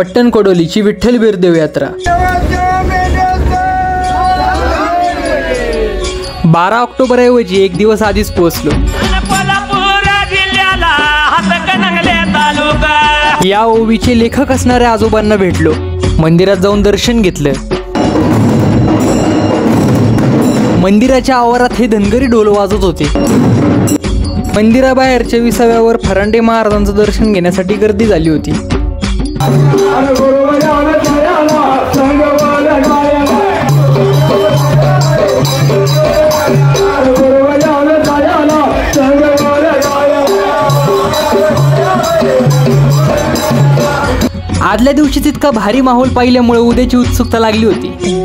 पट्टण कोडोलीची विठ्ठल बिरदेव यात्रा 12 ऑक्टोबरऐवजी एक दिवस आधीच पोहोचलो। या ओवीचे लेखक असणाऱ्या आजोबांना भेटलो, मंदिरात जाऊन दर्शन घेतलं। मंदिराच्या आवारात हे धनगरी ढोल वाजत होते। मंदिराबाहेरच्या विसाव्यावर फरांडे महाराजांचं दर्शन घेण्यासाठी गर्दी झाली होती। आदल्या दिवशीच इतका भारी माहोल पाहिल्यामुळे उद्याची उत्सुकता लागली होती।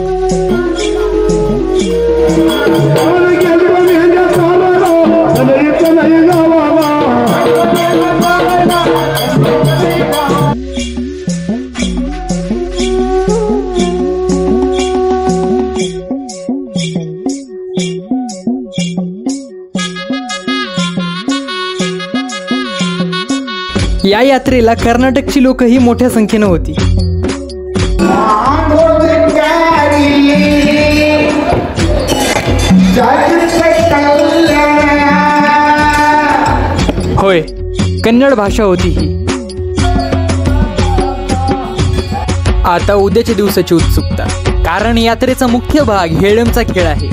या यात्रेला कर्नाटकची लोकही मोठ्या संख्येने होती। होय, कन्नड भाषा होती ही। आता उद्याच्या दिवसाची उत्सुकता, कारण यात्रेचा मुख्य भाग हेळमचा खेळ आहे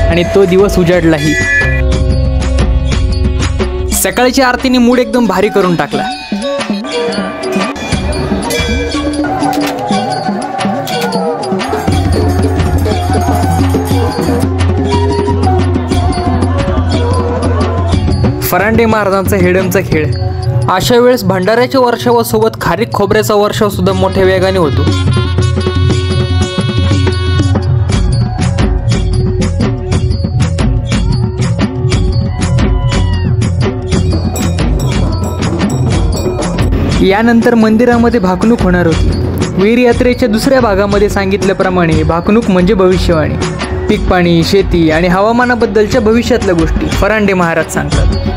आणि तो दिवस उजाडलाही। सकाळच्या आरतीने मूड एकदम भारी करून टाकला। फरांडे महाराजांचा हेडमचा खेळ। अशा वेळेस भंडाऱ्याच्या वर्षावासोबत खारीक खोबऱ्याचा वर्षाव सुद्धा मोठ्या वेगाने होतो। यानंतर मंदिरामध्ये भाकणूक होणार होती। वीर यात्रेच्या दुसऱ्या भागामध्ये सांगितल्याप्रमाणे भाकणूक म्हणजे भविष्यवाणी, पीक पाणी, शेती आणि हवामानाबद्दलच्या भविष्यातल्या गोष्टी फरांडे महाराज सांगतात।